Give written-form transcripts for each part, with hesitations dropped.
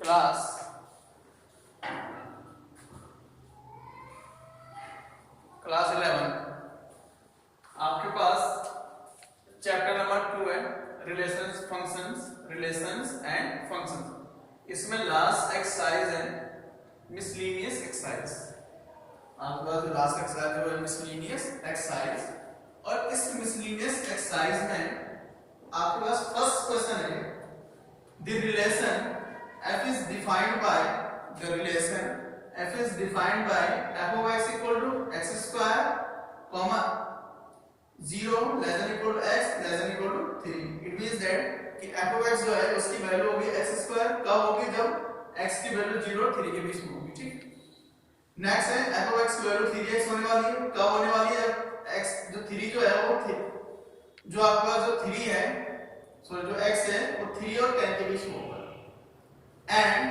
Class class 11 आपके पास chapter number 2 है relations and functions. इसमें लास्ट एक्सरसाइज है मिसलेनियस एक्सरसाइज। आपके पास जो लास्ट एक्सरसाइज है वो है मिसलेनियस एक्सरसाइज, और इस मिसलेनियस एक्सरसाइज में आपके पास फर्स्ट क्वेश्चन है the relation f is defined by the relation f is defined by f of x equal to x square comma 0 less than equal to x less than equal to 3। it means that कि f of x जो है उसकी value होगी x square, कब होगी जब x की value 0 और 3 के बीच में होगी। ठीक, नेक्स्ट है f of x की वैल्यू 3x होने वाली है, कब होने वाली है x जो 3 जो है वो जो आपके पास जो 3 है सॉरी जो x है वो 3 और 10 के बीच में होगा। and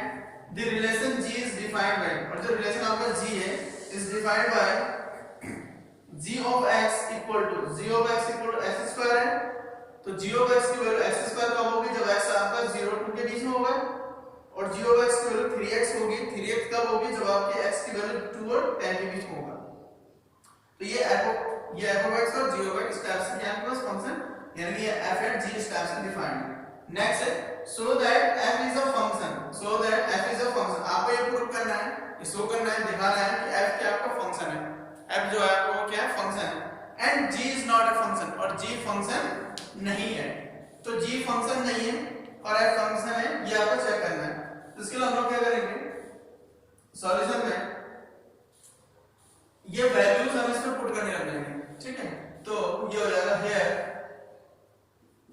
the relation g is defined by, और जो रिलेशन आपका g है is defined by g of x equal to x square है, तो g of x की वैल्यू x स्क्वायर कब होगी जब x आपका 0 2 के बीच में होगा, और g of x की वैल्यू 3x होगी, 3x कब होगी जब आपके x की वैल्यू 2 और 10 के बीच में होगा। तो ये f of x और g of x स्टेप्स हैं आपके पास फंक्शन, यानी ये f and g स्टेप्स हैं डिफाइंड। नेक्स्ट है so that f is a function, आपको ये प्रूव करना है, ये शो करना है, दिखाना है कि f क्या आपका फंक्शन है, f जो है आपको क्या है फंक्शन है, and g is not a function, और g फंक्शन नहीं है। तो g फंक्शन नहीं है और f फंक्शन है, ये आपको चेक करना है। तो इसके लिए हम लोग क्या करेंगे सॉल्यूशन में ये वैल्यूज हम इसमें पुट करने लग जाएंगे। ठीक है, तो ये हो जाएगा हियर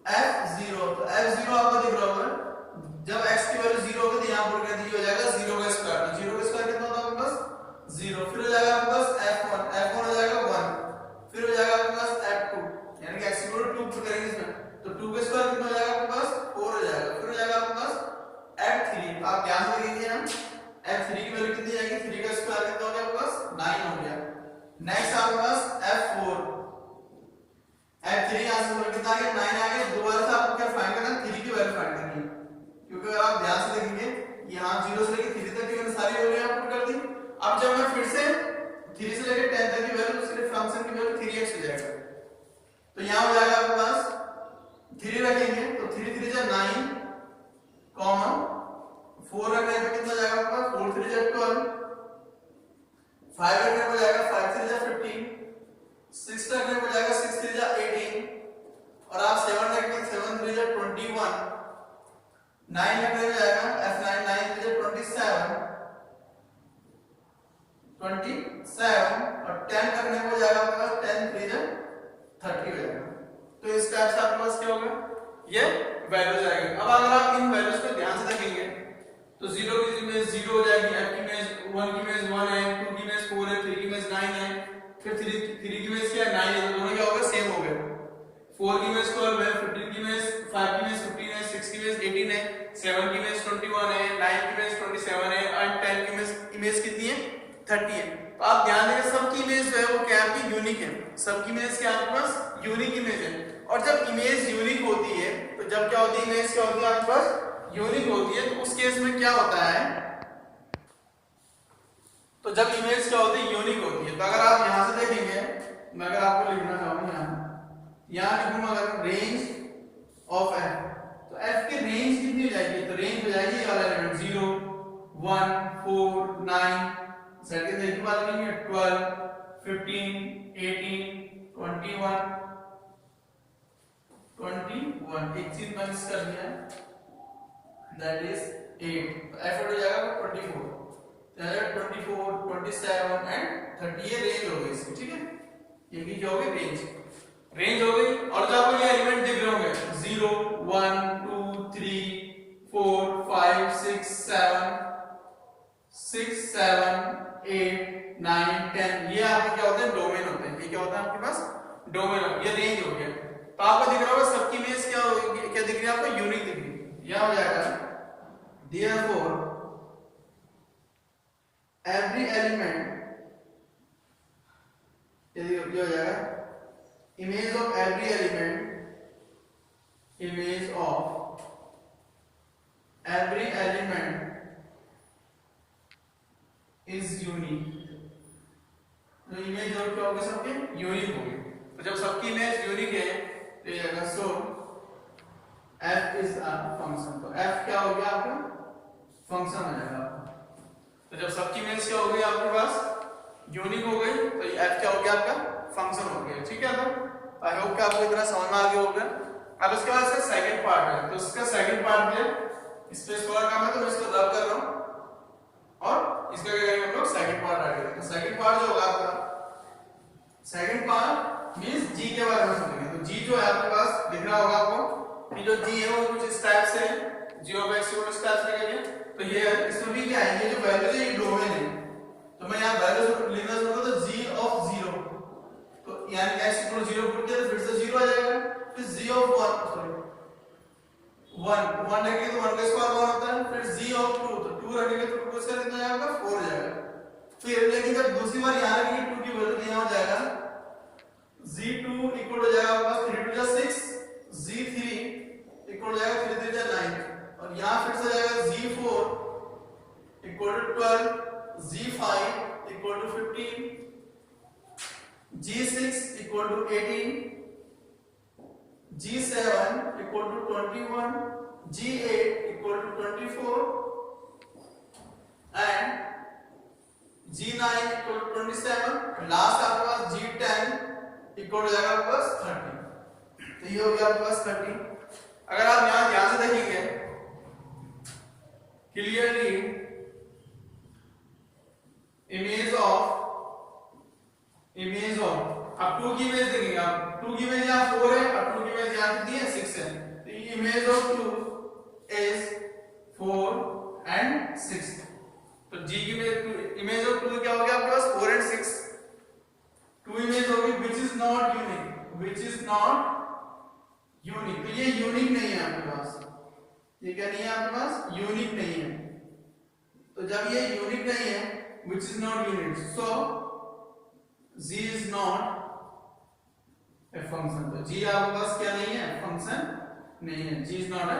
f0, तो f0 आपको दिख रहा होगा जब x की वैल्यू 0 होगी तो यहां पुट कर दीजिए, हो जाएगा 0 का स्क्वायर, तो 0 का स्क्वायर कितना होता है आपके पास 0, फिर हो जाएगा आपके पास f1 हो जाएगा 1, फिर हो जाएगा आपके पास f2, यानी कि x की वैल्यू 2 पुट करेंगे इसमें, तो 2 का स्क्वायर कितना हो जाएगा आपके पास 4 हो जाएगा, फिर हो जाएगा आपके पास f3, आप ध्यान से देखिए ना f3 की वैल्यू कितनी आएगी, 3 का स्क्वायर कितना हो गया आपके पास 9 हो गया। नेक्स्ट आपके पास f4 f3 यहां से वैल्यू कितना आ गया 9 आ गया। दोबारा से आपको क्या फाइंड करना है 3 की वैल्यू फाइंड करनी है, क्योंकि अगर आप ध्यान से देखेंगे यहां 0 से लेकर 3 तक की मैंने सारी वैल्यू यहां पुट कर दी। अब जब मैं फिर से 3 से लेकर 10 तक की वैल्यू सिर्फ फंक्शन की वैल्यू 3x हो जाएगा, तो यहां हो जाएगा आपके पास 3 रखेंगे तो 3 3 जा 9 कॉमन 4 रखने पे कितना जाएगा आपका 4 3 जा 12, 5 रखने पे जाएगा 5 3 जा 15, 6 रखने पे जाएगा 6 3 जा 18, और आप 7 रखेंगे 7 3 जा 21, 9 रखने पे जाएगा f9 9 3 जा 27 और 10 रखने पे जाएगा आपके पास 10 3 जा 30 हो जाएगा। तो इस टाइप से आपके पास क्या होगा ये वैल्यूज आएंगे। अब अगर आप इन वैल्यूज को ध्यान से देखेंगे तो 0 की इमेज 0 हो जाएगी, f की इमेज 1 की इमेज 1 है, 2 की इमेज 4 है, 3 की इमेज 9 है, फिर 3 की इमेज क्या है 9 है, तो दोनों क्या होगा सेम हो गए। 4 की इमेज 12 है, 15 की इमेज 5 की इमेज 15 है, 6 की इमेज 18 है, 7 की इमेज 21 है, 9 की इमेज 27 है, और 10 की इमेज कितनी है 30 है। तो आप ध्यान देंगे सबकी इमेज जो है वो क्या आपकी यूनिक है, सबकी इमेज क्या आपके पास यूनिक इमेज है। और जब इमेज यूनिक होती है तो जब क्या होती है इमेज क्या होती है आपके पास यूनिक होती है, तो उस केस में क्या होता है, तो जब इमेज क्या होती है यूनिक होती है, तो अगर आप यहां से देखेंगे मैं अगर आपको लिखना चाहूँ यहां लिखूंगा अगर रेंज ऑफ f, तो f की रेंज कितनी हो जाएगी, तो रेंज हो जाएगी ये वाला एलिमेंट 0 1 4 9 सेट के देखिए बात करेंगे 12 15 18 21 एक चीज मैं मिस कर दिया दैट इज 8, तो f हो जाएगा 24, तो 24 27 एंड 30 ये रेंज हो गई इसकी। ठीक है, ये भी क्या हो गई रेंज हो गई। और जब आपको ये एलिमेंट दिख रहे होंगे 0 1 2 3 4 5 6 7 8 9 10 ये आपके क्या होते हैं डोमेन होते हैं, ये क्या होता है आपके पास डोमेन, ये रेंज हो गया। तो आपको दिख रहा होगा सबकी इमेज क्या दिख रही है आपको यूनिक दिख रही है। यह हो जाएगा therefore every element, ये हो जाएगा image of every element unique, तो इमेज और क्या होगी सबके यूनिक होगी। तो जब सबकी इमेज यूनिक है तो ये आएगा सो f इज अ फंक्शन। तो f क्या हो गया आपका फंक्शन आ जाएगा आपका। तो जब सबकी इमेज क्या हो गई आपके पास यूनिक हो गई तो ये f क्या हो गया आपका फंक्शन हो गया। ठीक है, तो आई होप कि आपको इतना समझ में आ गया होगा। अब इसके बाद इसका सेकंड पार्ट है, तो इसका सेकंड पार्ट है, स्पेस थोड़ा कम है तो मैं इसको रब कर रहा हूं और इसका क्या करेंगे हम लोग सेकंड पार्ट आ गया। तो सेकंड पार्ट जो होगा आपका, सेकंड पार्ट मींस g के बारे में समझेंगे। तो g जो है आपके पास दिख रहा होगा आपको कि जो g है वो कुछ इस टाइप से है, g ऑफ x को इस टाइप से लिखेंगे। तो ये इसमें भी क्या है, ये जो वैल्यू है ये डोमेन है, तो मैं यहां वैल्यू लिखना चाहूंगा तो g ऑफ 0, तो यानी x इक्वल 0 पुट किया तो फिर से 0 आ जाएगा। फिर g ऑफ 1 सॉरी 1 रखेंगे तो 1 का स्क्वायर 1 होता है। फिर g ऑफ 2, तो 2 रखेंगे तो 2 का स्क्वायर कितना आएगा 4 हो जाएगा। फिर लेकिन जब दूसरी बार यहां रखेंगे 2 की वैल्यू तो यहां हो जाएगा g2 इक्वल हो जाएगा आपका 3 2 6, g3 इक्वल हो जाएगा 3 3 9, और यहां फिर से जाएगा g4 equal to 12, g5 equal to 15, g6 equal to 18, g7 equal to 21, g8 equal to 24 and g9 equal to 27, last आपके पास g10 इक्वल हो जाएगा आपके पास 30। तो ये हो गया आपके पास 30। अगर आप यहां ध्यान से देखेंगे क्लियरली इमेज ऑफ अब 2 की इमेज देखेंगे आप, 2 की इमेज यहां 4 है और 2 की इमेज यहां कितनी है 6 है। तो ये इमेज ऑफ 2 इज 4 एंड 6। तो g की इमेज ऑफ 2 क्या हो गया आपके पास 4 एंड 6। 2 इमेज होगी व्हिच इज नॉट यूनिक, तो ये यूनिक नहीं है आपके पास, ये क्या नहीं है आपके पास यूनिक नहीं है। तो जब ये यूनिक नहीं है which is not unique, so g is not a function. तो g आपके पास क्या नहीं है फंक्शन नहीं है, g is not a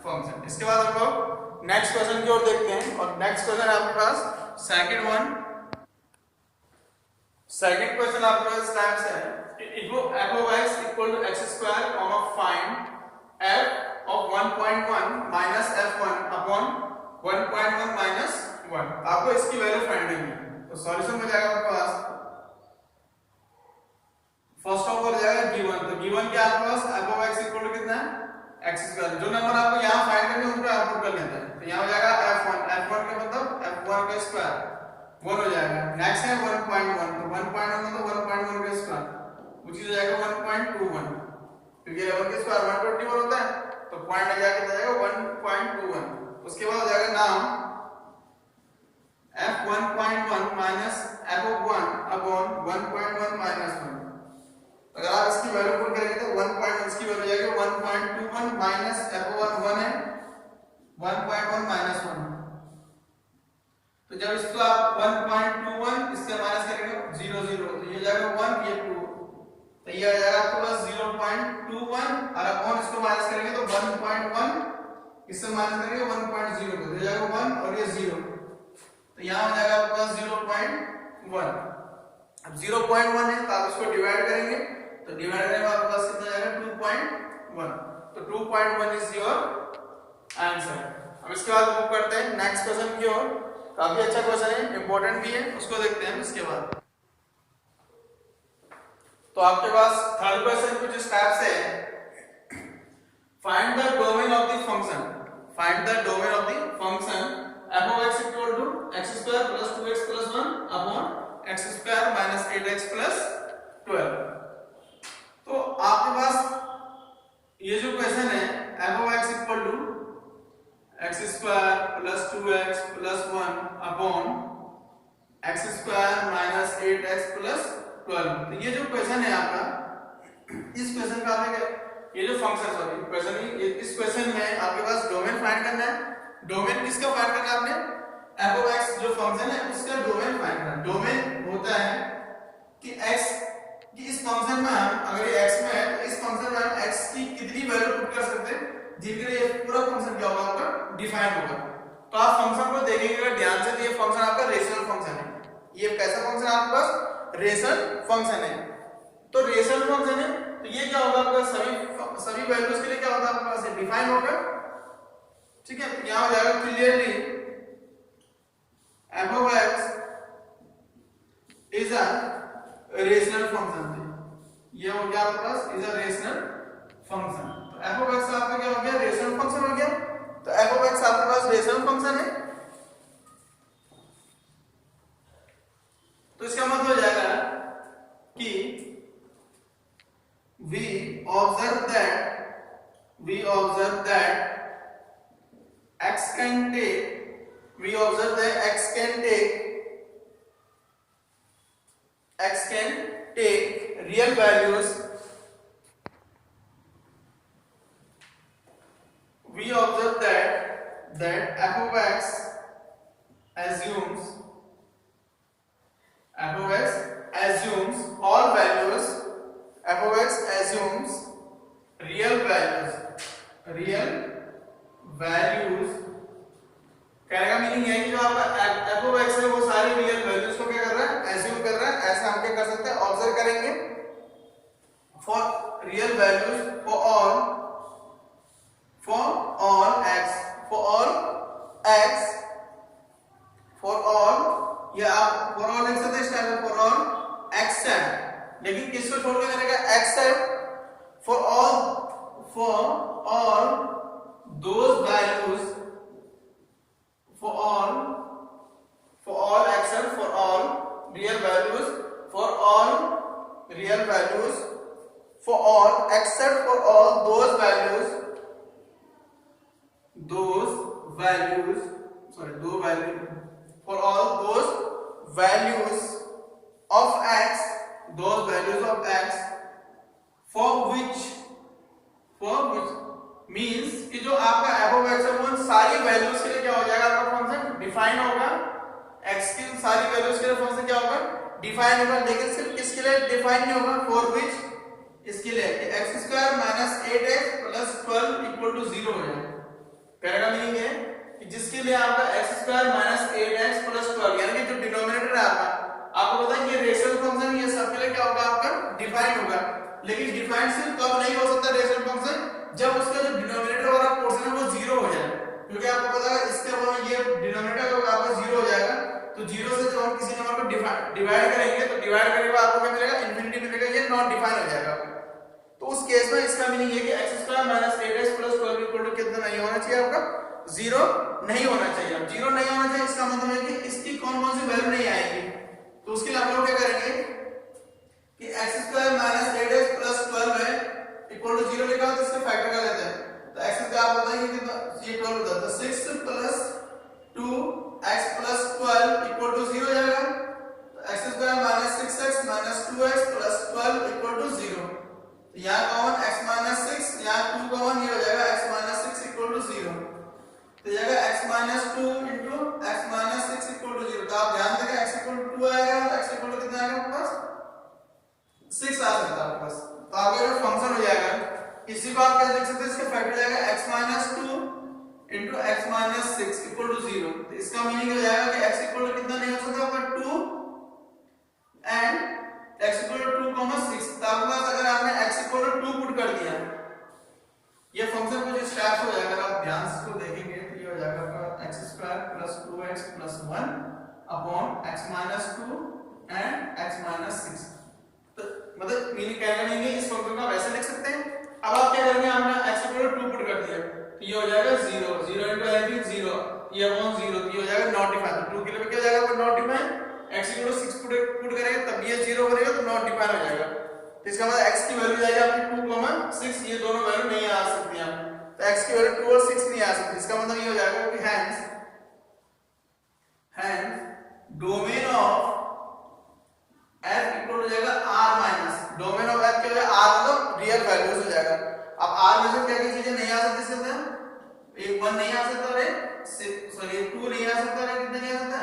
function. इसके बाद हम लोग नेक्स्ट क्वेश्चन की ओर देखते हैं, और नेक्स्ट क्वेश्चन आपके पास सेकंड क्वेश्चन आपके पास टाइप से है f of x equal to x square comma find f of 1.1 minus f1 upon 1.1 minus 1। आपको इसकी वैल्यू फाइंड करनी है। तो सॉल्यूशन हो जाएगा आपके पास फर्स्ट ऑफ ऑल हो जाएगा given। तो given क्या आपके पास f of x equal to कितना है x square। जो नंबर आपको यहां फाइंड करने उनको आउटपुट कर लेते हैं। तो यहां हो जाएगा f1 का मतलब f1 का स्क्वायर 1 हो जाएगा। नेक्स्ट है 1.1, तो 1.1 मतलब 1.1 का स्क्वायर which हो जाएगा 1.21, क्योंकि 11 के स्क्वायर 121 होता है, तो पॉइंट आ जाएगा 1.21। उसके बाद हो जाएगा नाम f1.1 minus f(1) upon 1.1 minus 1। अगर आप इसकी वैल्यू पुट करेंगे तो 1. इसकी वैल्यू आ जाएगी 1.21 माइनस f(1) 1 है 1.1 माइनस 1। तो जब इसको आप 1.21 इससे माइनस करेंगे 0 0, तो ये जाएगा 1 ये 2, तो ये आ जाएगा आपके पास 0.21 और अपॉन इसको माइनस करेंगे तो 1.1 इससे माइनस करेंगे 1.0, तो ये जाएगा 1 और ये 0, तो यहां हो जाएगा आपके पास 0.1। अब 0.1 है तो आप इसको डिवाइड करेंगे, तो डिवाइड करने में आपके पास कितना जाएगा 2.1, तो 2.1 इज योर आंसर। अब इसके बाद मूव करते हैं नेक्स्ट क्वेश्चन की ओर। काफी अच्छा क्वेश्चन है, इंपॉर्टेंट भी है, उसको देखते हैं इसके बाद। तो आपके पास थर्ड क्वेश्चन कुछ इस टाइप से है, find the domain of the function f of x equal to x square plus 2x plus 1 upon x square minus 8x plus 12। तो आपके पास ये जो क्वेश्चन है f of x equal to x square plus 2x plus 1 upon x square minus 8x plus 12। तो ये जो question है आपका, इस क्वेश्चन का आपने ये जो फंक्शन सॉरी क्वेश्चन इस क्वेश्चन में आपके पास डोमेन फाइंड करना है। डोमेन किसका फाइंड करना है आपने, f of x जो फंक्शन है उसका डोमेन फाइंड करना है। डोमेन होता है कि x कि इस फंक्शन में हम अगर ये x में है तो इस फंक्शन में हम x की कितनी वैल्यू पुट कर सकते हैं जिनके लिए ये पूरा फंक्शन क्या होगा आपका डिफाइन होगा। तो आप फंक्शन को देखेंगे अगर ध्यान से, तो ये फंक्शन आपका रेशनल फंक्शन है, ये कैसा फंक्शन है आपके पास? रेशनल फंक्शन है। तो रेशनल फंक्शन है तो ये क्या होगा आपका सभी वैल्यूज के लिए क्या होगा आपके पास? डिफाइन होगा। ठीक है, यहां हो जाएगा clearly f of x is a rational function। ये हो गया आपके पास is a rational function। तो f of x आपका क्या हो गया? रेशनल फंक्शन हो गया। तो f of x आपके पास रेशनल फंक्शन है। तो इसका मतलब हो जाएगा कि we observe that x can take real values. We observe that f of x assumes all values. f of x assumes real values कहने का मीनिंग है कि जो आपका f of x है वो सारी रियल वैल्यूज को क्या कर रहा है? एज्यूम कर रहा है। ऐसा हम क्या कर सकते हैं? ऑब्जर्व करेंगे for real values for all या आप फॉर ऑल लिख सकते हैं स्टाइल फॉर ऑल एक्सेप्ट, लेकिन किसको छोड़ के करेगा? Except for all those values for all except for all real values for all except for all those values for all those values of x for which means कि जो आपका f of x है वो सारी values के लिए क्या हो जाएगा? आपका फंक्शन डिफाइन होगा। x की सारी वैल्यूज के लिए फंक्शन क्या होगा? डिफाइन होगा। लेकिन सिर्फ किसके लिए डिफाइन नहीं होगा? फॉर विच, इसके लिए कि x² - 8x + 12 = 0 हो जाए। कहने का मीनिंग है कि जिसके लिए आपका x² - 8x + 12 यानी कि जो डिनोमिनेटर है आपको पता है ये रेशनल फंक्शन, ये सब के लिए क्या होगा? आपका डिफाइन होगा। लेकिन डिफाइन सिर्फ कब नहीं हो सकता रेशनल फंक्शन? जब उसका जो डिनोमिनेटर वाला पोर्शन है वो 0 हो जाए। क्योंकि आपको पता है इसके बाद ये डिनोमिनेटर अगर आपका 0 हो जाएगा तो 0 से जब हम किसी नंबर को डिवाइड करेंगे तो डिवाइड करने के बाद आपको क्या मिलेगा? इंफिनिटी मिलेगा। ये नॉट डिफाइन हो जाएगा। तो उस केस में इसका मीनिंग ये कि x² - 8x + 12 = कितना नहीं होना चाहिए? आपका 0 नहीं होना चाहिए। अब 0 नहीं होना चाहिए इसका मतलब है कि इसकी कौन सी वैल्यू नहीं आएगी। तो उसके लिए हम लोग क्या करेंगे कि x² - 8x + 12 है इक्वल टू 0 लिखा हो तो इसका फैक्टर कर लेते हैं। तो x का आप बताइए कितना? ये 12 होता है तो 6 + 2x + 12 इक्वल टू 0 जाएगा। तो x² - 6x - 2x + 12 equal to 0। तो यहां कॉमन x - 6, यहां 2 कॉमन, ये हो जाएगा x - 6 इक्वल टू 0। तो जाएगा x - 2 * x - 6 इक्वल टू 0। तो आप ध्यान देंगे x इक्वल टू 2 आएगा और x इक्वल टू कितना आएगा? आपके पास 6 आ सकता है आपके पास। तो आगे जो फंक्शन हो जाएगा इसी को आप कैसे लिख सकते हैं? इसका फैक्टर जाएगा x - 2 * x - 6 इक्वल टू 0। तो इसका मीनिंग हो जाएगा कि x इक्वल टू कितना नहीं हो सकता? आपका 2 एंड x इक्वल टू 2, 6। तो आपके पास अगर आपने x इक्वल टू 2 पुट कर दिया ये फंक्शन कुछ इस टाइप से हो जाएगा। आप ध्यान से इसको देखेंगे तो ये हो जाएगा आपका x² + 2x + 1 upon x - 2 and x - 6। तो मतलब मीनिंग कहने का मीनिंग इस फंक्शन को आप ऐसे लिख सकते हैं। अब आप क्या करेंगे? आपने x = 2 पुट कर दिया तो ये हो जाएगा 0 × anything 0 ये अपॉन 0 तो ये हो जाएगा नॉट डिफाइन। तो 2 के लिए क्या हो जाएगा? आपका नॉट डिफाइन। x = 6 पुट करेंगे तब ये 0 बनेगा तो नॉट डिफाइन हो जाएगा। तो इसका मतलब x की वैल्यू जाएगी आपकी 2, 6। ये दोनों वैल्यू नहीं आ सकती हैं। तो x की वैल्यू 2 और 6 नहीं आ सकती। इसका मतलब ये हो जाएगा कि hence domain of f equal हो जाएगा r minus domain of f क्या हो जाएगा? r मतलब रियल वैल्यूज हो जाएगा। अब r में से क्या क्या चीजें नहीं आ सकती? इसके अंदर एक 1 नहीं आ सकता, रे 2 नहीं आ सकता, रे कितना नहीं आ सकता?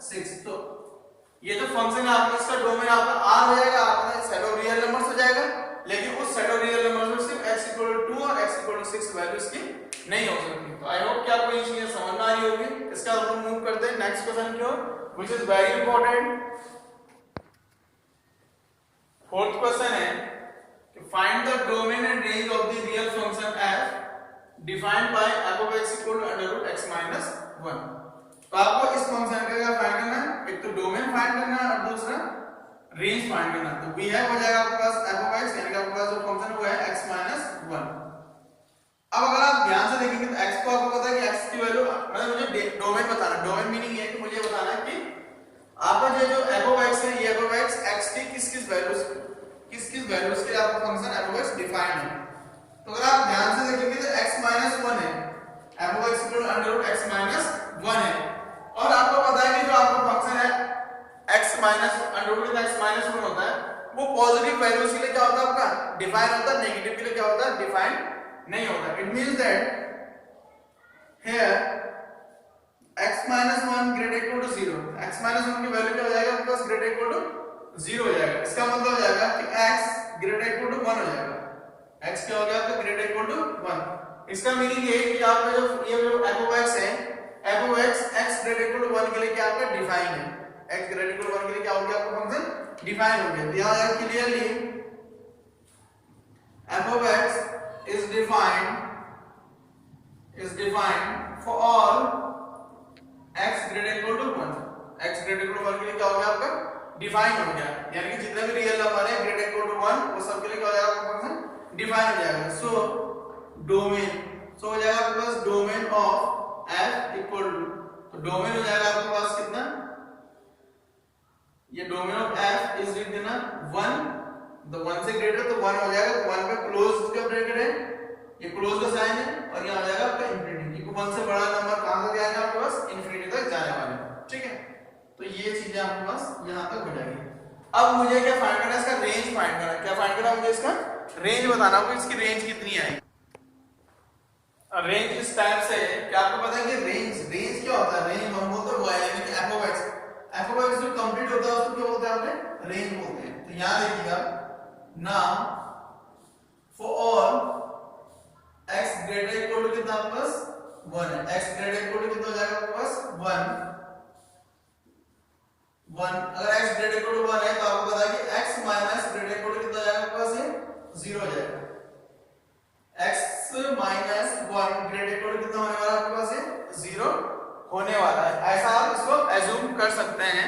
6। तो ये जो फंक्शन है आपका इसका डोमेन आपका r हो जाएगा। आपका सेट ऑफ रियल नंबर्स हो जाएगा। लेकिन उस सेट ऑफ रियल नंबर्स में सिर्फ x = 2 और x = 6 वैल्यूज की नहीं हो सकती। तो आई होप कि आपको ये चीजें समझ में आ रही होगी। इसका हम लोग मूव करते हैं नेक्स्ट क्वेश्चन की ओर। which is very important. Fourth question है कि find the domain and range of the real function f defined by f of x equal to under root x minus 1. तो आपको इस फंक्शन का क्या फाइंड करना है? एक तो डोमेन फाइंड करना है और दूसरा रेंज फाइंड करना है. तो वी हैव हो जाएगा आपके पास f of x, यानी कि आपके पास जो फंक्शन वो है x minus 1. अब अगर आप ध्यान से देखेंगे तो x को आपको पता है कि x की वैल्यू, मतलब मुझे डोमेन बताना है. डोमेन मीनिंग ये है कि मुझे बताना है कि आपका जो f of x है, ये f of x x की किस किस वैल्यूज के आपका function f of x define है. तो अगर आप ध्यान से देखेंगे तो x minus 1 है, f of x equal to under root x minus 1 है. और आपको पता है कि जो आपका फंक्शन है x minus under root x minus 1 होता है, वो पॉजिटिव वैल्यूज के लिए क्या होता है आपका डिफाइन होता है, नेगेटिव के लिए क्या होता है डिफाइन नहीं होता. It means that here x minus 1 greater equal to 0. x minus 1 की वैल्यू क्या हो जाएगा आपके पास greater equal to 0 हो जाएगा. इसका मतलब हो जाएगा कि x greater equal to 1 हो जाएगा. x क्या हो गया आपका greater equal to 1. इसका मीनिंग ये है कि आपका जो ये जो f of x है, f of x greater equal to 1 के लिए क्या आपका डिफाइन है. x greater equal to 1 के लिए क्या हो गया आपका फंक्शन डिफाइन हो गया. यहां आया clearly f of x is defined for all x greater equal to 1. x greater equal to 1 के लिए क्या हो गया आपका डिफाइन हो गया, यानी कि जितने भी रियल नंबर है greater equal to 1 वो सब के लिए क्या हो जाएगा आपका फंक्शन डिफाइन हो जाएगा. सो डोमेन, सो हो जाएगा आपके पास domain of f equal to, तो डोमेन हो जाएगा आपके पास कितना, ये डोमेन ऑफ f इज लिख देना 1, तो 1 से ग्रेटर तो 1 हो जाएगा. 1 पे क्लोज का ब्रैकेट है, ये क्लोज का साइन है, और यहां आ जाएगा आपका इंफिनिटी, क्योंकि 1 से बड़ा नंबर कहां तक जाएगा आपके पास इंफिनिटी तक जाने वाला है. ठीक है, तो ये चीजें आपके पास यहां तक हो जाएगी. अब मुझे क्या फाइंड करना है, इसका रेंज फाइंड करना है. क्या फाइंड करना है मुझे, इसका रेंज बताना है, इसकी रेंज कितनी आएगी. रेंज इस टाइप से क्या आपको पता है कि रेंज क्या होता है, रेंज हम बोलते हैं y यानी कि f of x जो कंप्लीट होता है उसको क्या बोलते हैं आपने रेंज बोलते हैं. तो यहां देखिएगा ना for all x greater equal to कितना आपके पास 1 है. x ग्रेटर इक्वल टू कितना हो जाएगा आपके पास 1. अगर x ग्रेटर इक्वल टू 1 है तो आपको पता है कि x minus greater equal to कितना जाएगा आपके पास ये 0 हो जाएगा. x minus 1 greater equal to कितना होने वाला है आपके पास ये 0 होने वाला है. ऐसा आप इसको एज्यूम कर सकते हैं.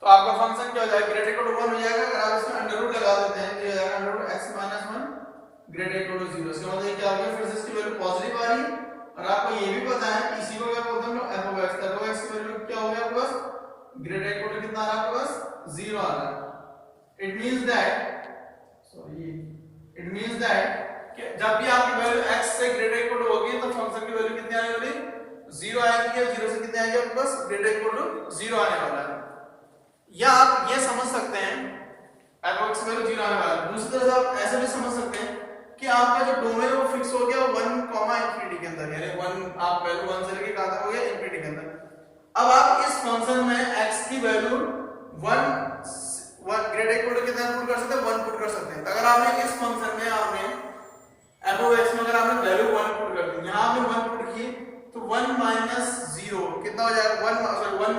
तो आपका फंक्शन क्या हो जाएगा ग्रेटर इक्वल टू 1 हो जाएगा. अगर आप इसमें अंडर रूट लगा देते हैं तो ये हो जाएगा under root x minus 1 greater equal to 0. इसका मतलब क्या हो गया, फिर से इसकी वैल्यू पॉजिटिव आ रही है. और आपको ये भी पता है इसी को क्या बोलते हैं हम लोग f of x की वैल्यू क्या हो गया आपके पास ग्रेटर इक्वल टू कितना आ रहा है आपके पास 0 आ रहा है. इट मींस दैट कि जब भी आपकी वैल्यू x से ग्रेटर इक्वल टू होगी तो फंक्शन की वैल्यू कितनी आने वाली 0 आएगी, या 0 से कितनी आएगी आपके पास ग्रेटर इक्वल टू 0 आने वाला है. या आप ये समझ सकते हैं f of x की वैल्यू 0 आने वाला है. दूसरी तरफ से आप ऐसे भी समझ सकते हैं कि आपका जो डोमेन वो फिक्स हो गया 1, इंफिनिटी के अंदर, यानी 1 आप वैल्यू 1 से लेके कहां तक हो गया इंफिनिटी के अंदर. अब आप इस फंक्शन में x की वैल्यू 1 ग्रेटर इक्वल टू कितना पुट कर सकते हैं 1 पुट कर सकते हैं. अगर आपने इस फंक्शन में आपने f of x में अगर आपने वैल्यू 1 पुट कर दी, यहां आपने 1 पुट की तो 1 माइनस 0 कितना हो जाएगा 1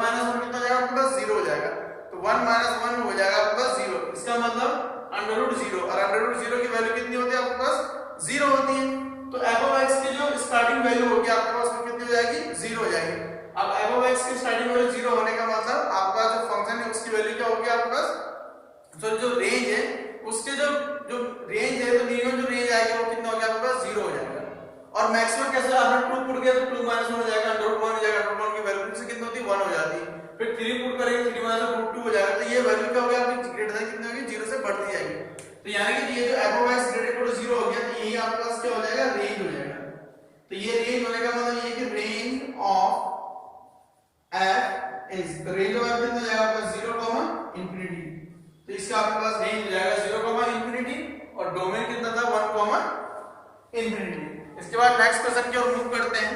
माइनस 1 कितना हो जाएगा आपके पास 0 हो जाएगा. तो 1 माइनस 1 हो जाएगा आपके पास 0. इसका मतलब अंडर रूट 0, और अंडर रूट 0 की वैल्यू कितनी होती है आपके पास 0 होती है. तो f of x की जो स्टार्टिंग वैल्यू होगी आपके पास वो कितनी हो जाएगी 0 हो जाएगी. अब f of x की स्टार्टिंग वैल्यू 0 होने का मतलब आपका जो फंक्शन है उसकी वैल्यू क्या होगी आपके पास, तो जो रेंज है उसके जो रेंज है, तो मिनिमम जो रेंज आएगी वो कितना हो गया आपके पास 0 हो जाएगा. और मैक्सिमम कैसे आपने 2 पुट किया तो 2 माइनस 1 हो जाएगा, अंडर रूट 1 हो जाएगा. अंडर रूट 1 की वैल्यू से कितनी होती है 1 हो जाती है. फिर 3 पुट करेंगे 3 माइनस रूट 2 हो जाएगा. तो ये वैल्यू क्या हो गया आपकी ग्रेटर देन कितनी होगी 0 से बढ़ती जाएगी. तो यानी कि ये जो f of x greater equal to 0 हो गया, तो यही आपके पास क्या हो जाएगा रेंज हो जाएगा. तो ये रेंज होने का मतलब ये कि रेंज ऑफ f इज, तो रेंज ऑफ f कितना हो जाएगा आपका 0, इंफिनिटी. तो इसका आपके पास रेंज हो जाएगा 0, इंफिनिटी, और डोमेन कितना था 1, इंफिनिटी. इसके बाद नेक्स्ट क्वेश्चन की ओर मूव करते हैं.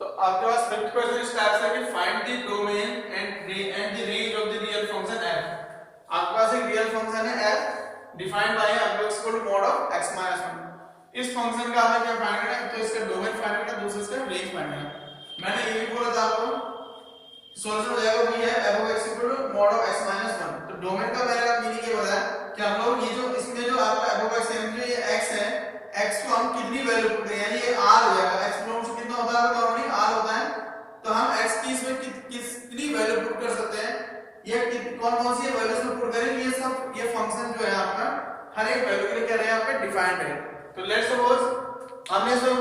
तो आपके पास फिफ्थ क्वेश्चन इस टाइप से है कि find the domain and the range of the real function f. आपके पास एक रियल फंक्शन है f defined by f equal to mod of x minus 1. इस फंक्शन का हमें क्या फाइंड करना है, तो इसका डोमेन फाइंड करना है, दूसरा इसका रेंज फाइंड करना है। मैंने ये भी बोला था आपको सॉल्यूशन हो जाएगा v है f(x) mod of x minus 1। तो डोमेन का मैंने मीनिंग ये बताया कि हम लोग ये जो इसमें जो आपका f(x) है, जो ये x है, x को हम कितनी वैल्यू पुट करें, यानी ये r हो जाएगा। x बिलोंग्स टू कितना होता है, नॉर्मली r होता है, तो हम x की इसमें कितनी वैल्यू पुट कर सकते हैं, ये कौन कौन सी वैल्यूज में पुट करेंगे, ये सब ये फंक्शन जो है आपका हर एक वैल्यू के लिए क्या रहे आपका डिफाइंड है। तो लेट्स सपोज हमने इसमें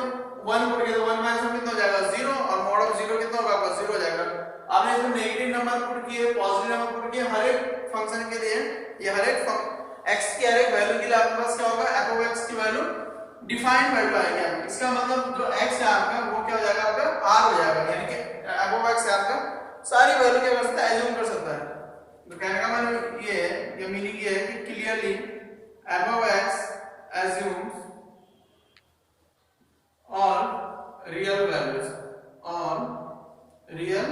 1 पुट किया तो 1 माइनस में कितना हो जाएगा 0, और मॉड ऑफ 0 कितना होगा आपका 0 हो जाएगा। आपने इसमें नेगेटिव नंबर पुट किए, पॉजिटिव नंबर पुट किए, हर एक फंक्शन के लिए ये हर एक x की हर एक वैल्यू के लिए आपके पास क्या होगा, f(x) की वैल्यू डिफाइंड वैल्यू आएगी आपकी। इसका मतलब जो x है आपका वो क्या हो जाएगा आपका r हो जाएगा, यानी कि f(x) है आपका सारी वैल्यू क्या कर सकता है, एज्यूम कर सकता है। तो कहने का मतलब ये है, ये मीनिंग ये है कि clearly f(x) assumes all real values, all real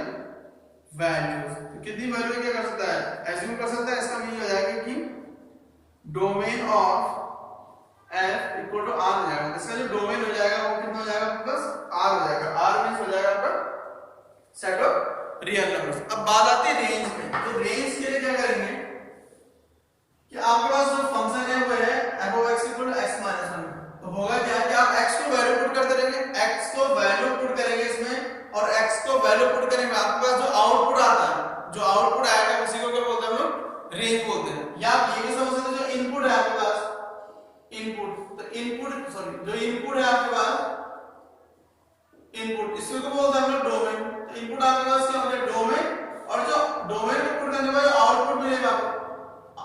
values। तो कितनी वैल्यू क्या कर सकता है, एज्यूम कर सकता है। इसका मीनिंग हो जाएगा कि domain of f equal to r हो जाएगा। इसका जो डोमेन हो जाएगा वो कितना हो जाएगा आपके पास r हो जाएगा। r मींस हो जाएगा आपका सेट ऑफ रियल नंबर्स। अब बात आती है रेंज में, तो रेंज के लिए क्या करेंगे कि आपके पास जो फंक्शन है वो है f(x) equal to x minus 1। तो होगा क्या कि आप x को वैल्यू पुट करते रहेंगे, x को वैल्यू पुट करेंगे इसमें, और x को वैल्यू पुट करेंगे, आपके पास जो आउटपुट आता है, जो आउटपुट आएगा उसी को क्या बोलते हैं हम लोग, रेंज बोलते हैं। या आप ये भी समझ सकते हैं जो इनपुट है आपके पास, इनपुट, तो इनपुट सॉरी जो इनपुट है आपके पास इनपुट, इसको बोलते हैं हम लोग डोमेन। तो इनपुट आपके पास क्या होता है डोमेन, और जो डोमेन को पुट करने के बाद आउटपुट मिलेगा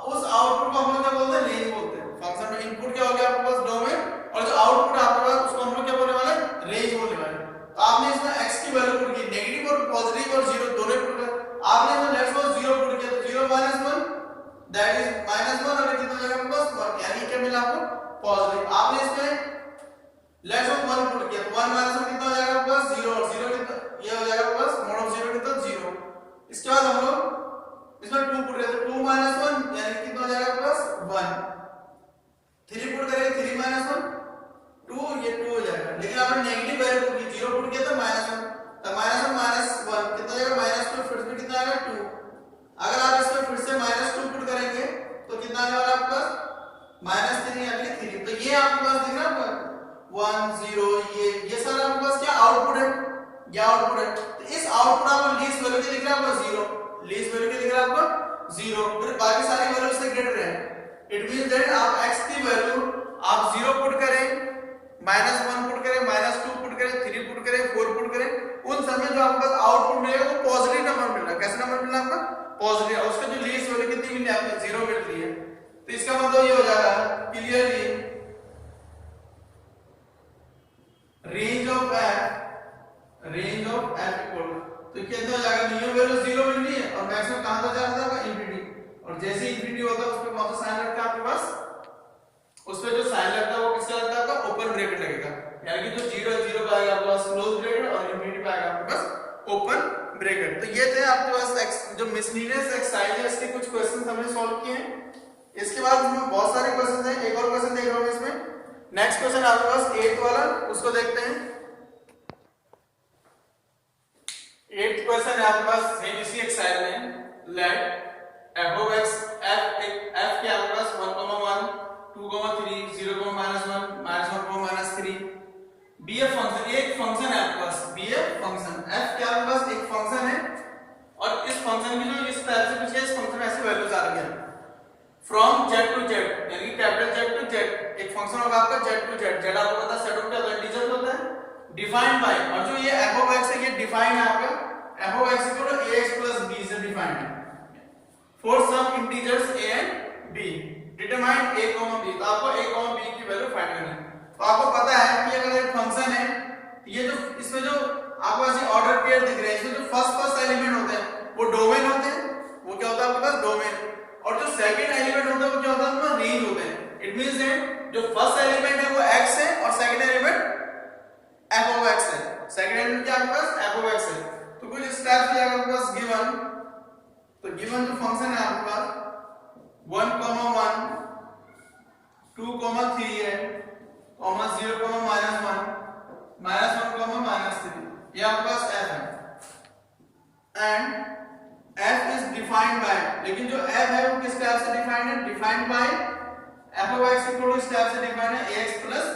उस आउटपुट को हम लोग क्या बोलते हैं, रेंज बोलते हैं। फंक्शन में इनपुट क्या हो गया आपके पास डोमेन, और जो आउटपुट आपके पास उसको हम लोग क्या बोलने वाले, रेंज बोलने वाले। तो आपने इसमें x की वैल्यू पुट की, नेगेटिव और पॉजिटिव और 0 दोनों पुट कर, आपने इसमें लेट्स सपोज 0 पुट किया, तो 0 माइनस 1 दैट इज माइनस 1, और कितना हो जाएगा आपके पास 1, यानी क्या मिला आपको पॉजिटिव। आपने इसमें लेट्स सपोज 1 पुट किया, तो 1 माइनस 1 कितना हो जाएगा आपके पास 0, और 0 कितना ये हो जाएगा आपके पास मॉड ऑफ 0 कितना 0। इसके बाद हम लोग इसमें 2 पुट करें, तो 2 माइनस 1 यानी कितना हो जाएगा आपके पास 1। 3 पुट करेंगे, 3 माइनस 1 2, ये 2 हो जाएगा। लेकिन आपने नेगेटिव वैल्यू पुट की, 0 पुट किया तो -1, तो -1 माइनस 1 कितना जाएगा -2, फिर से कितना आएगा 2। अगर आप इसमें फिर से -2 पुट करेंगे तो कितना आने वाला आपके पास -3 यानी 3। तो ये आपके पास दिख रहा है 1 0, ये सारा आपके पास क्या आउटपुट है, ये आउटपुट है। तो इस आउटपुट आपको लीस्ट वैल्यू के दिख रहा है आपको 0, लीस्ट वैल्यू के दिख रहा है आपको 0, फिर बाकी सारी वैल्यू से ग्रेटर है। इट मींस दैट आप x की वैल्यू आप 0 पुट करें, -1 पुट करें, -2 पुट करें, 3 पुट करें, 4 पुट करें, उन सब में जो आपके पास आउटपुट मिलेगा वो पॉजिटिव नंबर मिल रहा है। कैसा नंबर मिल रहा है आपका पॉजिटिव, और उसका जो लीस्ट वैल्यू कितनी मिली आपको 0 मिल रही है। तो इसका मतलब ये हो जाएगा clearly range of f equal, तो कितना हो जाएगा, मिनिमम वैल्यू 0 मिल रही है और मैक्सिमम कहां तक जा रहा है इंफिनिटी, और जैसे इंफिनिटी होता है उस पे कौन सा साइन लगता है आपके पास, उस पे जो साइन लगता है वो किसका लगता है आपका ओपन ब्रैकेट लगेगा, यानी कि जो 0 0 का आएगा आपके पास क्लोज ब्रैकेट और इंफिनिटी पे आएगा आपके पास ओपन ब्रैकेट। तो ये थे आपके पास जो मिसलिनियस एक्सरसाइज है इसके कुछ क्वेश्चंस हमने सॉल्व किए हैं। इसके बाद इसमें बहुत सारे क्वेश्चंस हैं, एक और क्वेश्चन देख रहा हूं इसमें। नेक्स्ट क्वेश्चन आपके पास 8th वाला, उसको देखते हैं। 8th क्वेश्चन है आपके पास सेम इसी एक्सरसाइज में, let f of x f के आपके पास 1, 1, 2, 3, 0, -1, -3 बी ए फंक्शन, एक फंक्शन है आपके पास बी ए फंक्शन, f के आपके पास एक फंक्शन है और इस फंक्शन की जो इस तरह से कुछ है, इस फंक्शन में ऐसे वैल्यूज आ रही है फ्रॉम z टू z, यानी कि कैपिटल Z टू Z। एक फंक्शन होगा आपका z टू Z, z आपको पता है सेट ऑफ क्या इंटीजर होता है, डिफाइंड बाय, और जो ये f of x है ये डिफाइंड है आपका f of x equal to ax plus b से डिफाइंड है for some integers a and b, determine a, b। तो आपको a, b की वैल्यू फाइंड करनी है। तो आपको पता है कि अगर एक फंक्शन है, ये जो इसमें जो आपको ऐसे ऑर्डर पेयर दिख रहे हैं, इसमें जो फर्स्ट एलिमेंट होते हैं वो डोमेन होते हैं, वो क्या होता है आपके पास डोमेन, और जो सेकंड एलिमेंट होता है वो क्या होता है आपका रेंज होते हैं। इट मींस दैट जो फर्स्ट एलिमेंट है वो x है और second element f of x है, सेकंड एलिमेंट क्या आपके पास f of x है। तो कुछ स्टेप्स है आपके पास गिवन, तो गिवन जो फंक्शन है आपके पास 1, 1, 2, 3 है, कॉमा 0 कॉमा -1 -1 कॉमा -3 ये आपके पास f है and f is defined by, लेकिन जो f है वो किस टाइप से डिफाइंड है, defined by f of x equal to इस टाइप से डिफाइंड है ax प्लस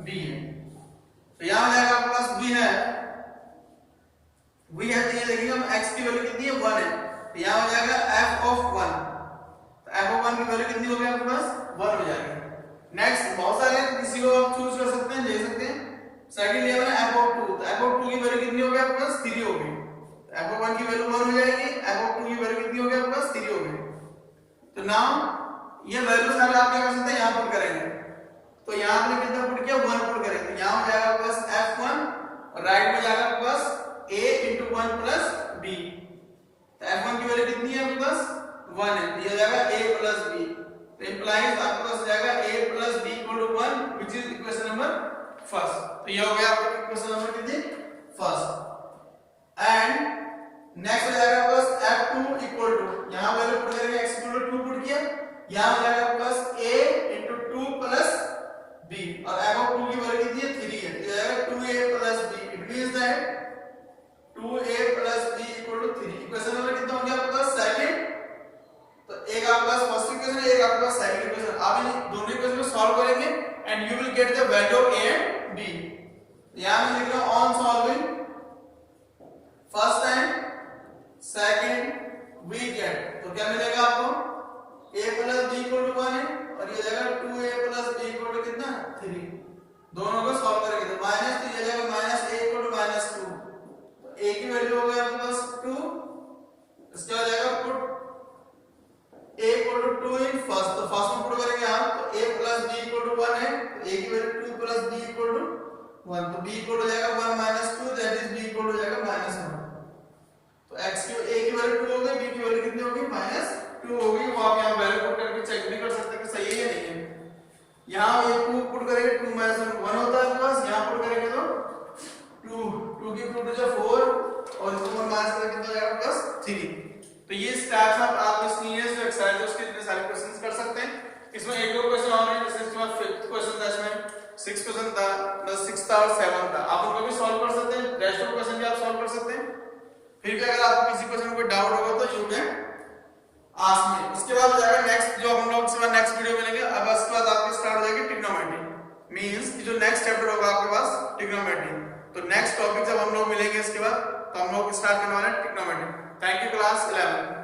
b है। तो यहां हो जाएगा आपके पास b है, v है तो ये देखिए हम x की वैल्यू कितनी है 1 है, तो यहां हो जाएगा f of 1, तो f of 1 की वैल्यू कितनी हो गई आपके पास 1 हो जाएगी। नेक्स्ट बहुत सारे किसी को आप चूज कर सकते हैं, ले सकते हैं। सेकंड लिया मैंने f of 2, तो f of 2 की वैल्यू कितनी हो गई आपके पास 3 हो गई, f of 1 की वैल्यू 1 हो जाएगी, f of 2 की वैल्यू कितनी हो गई आपके पास 3 हो गई। तो नाउ ये वैल्यू सारे आप क्या कर सकते हैं यहां पुट करेंगे, तो यहां आपने कितना पुट किया 1 पुट करेंगे, तो यहां हो जाएगा आपके पास f1 और राइट में जाएगा आपके पास a into 1 plus b, तो f1 की वैल्यू कितनी है आपके पास 1 है, तो ये हो जाएगा a plus b, तो इंप्लाइज आपके पास जाएगा a plus b equal to 1 which is equation number first. तो ये हो गया आपका इक्वेशन नंबर कितनी फर्स्ट। एंड नेक्स्ट हो जाएगा आपके पास f2 इक्वल टू, यहां वैल्यू पुट करेंगे x इक्वल टू 2 पुट किया, यहां हो जाएगा आपके पास a into 2 plus b और f of 2 की वैल्यू कितनी है 3 है, तो जाएगा 2a plus b, it means that 2a plus b equal to 3। Equation number कितना हो गया आपके पास सेकंड, तो एक आपके पास फर्स्ट इक्वेशन है, एक आपके पास सेकंड इक्वेशन, आप इन दोनों इक्वेशन को सॉल्व करेंगे and you will get the value of a and b। यहां मैं लिख रहा हूं on solving first and second we get, तो क्या मिलेगा आपको a plus b equal to 1 है और ये जाएगा 2a plus b equal to कितना 3, दोनों को सॉल्व करेंगे तो माइनस, तो ये जाएगा माइनस a equal to -2, तो a की वैल्यू हो गई आपके पास 2, इसके बाद जाएगा put a equal to 2 in first, तो फर्स्ट में पुट करेंगे हम, तो a plus b equal to 1 है, तो a की value 2 plus b equal to 1, तो b equal हो जाएगा 1 - 2 दैट इज b equal हो जाएगा -1, तो x की a की वैल्यू 2 हो गई, b की वैल्यू कितनी होगी -2 होगी, वो आप यहां वैल्यू पुट करके चेक भी कर सकते हैं कि सही है या नहीं है। यहां ये 2 पुट करेंगे 2 - 1 होता है आपके पास, यहां पुट करेंगे तो 2 की 2 to 4 और इसको माइनस करके कितना जाएगा आपके पास 3। तो ये स्टेप्स आप इसलिए जो एक्सरसाइज है उसके इतने सारे क्वेश्चंस कर सकते हैं। इसमें एक दो क्वेश्चन और हैं, जैसे इसमें 5th क्वेश्चन था, इसमें 6th क्वेश्चन था, प्लस 6th था और 7th था, आप उनको भी सॉल्व कर सकते हैं, रेस्ट ऑफ क्वेश्चन भी आप सॉल्व कर सकते हैं। फिर भी अगर आपको किसी क्वेश्चन में कोई डाउट होगा तो यू कैन आस्क मी। उसके बाद हो जाएगा नेक्स्ट, जो हम लोग इसके बाद नेक्स्ट वीडियो मिलेंगे, अब उसके बाद आपकी स्टार्ट हो जाएगी ट्रिग्नोमेट्री, मींस कि जो नेक्स्ट चैप्टर होगा आपके पास ट्रिग्नोमेट्री, तो नेक्स्ट टॉपिक जब हम लोग मिलेंगे इसके बाद तो हम लोग स्टार्ट करने वाले हैं ट्रिग्नोमेट्री। Thank you class 11।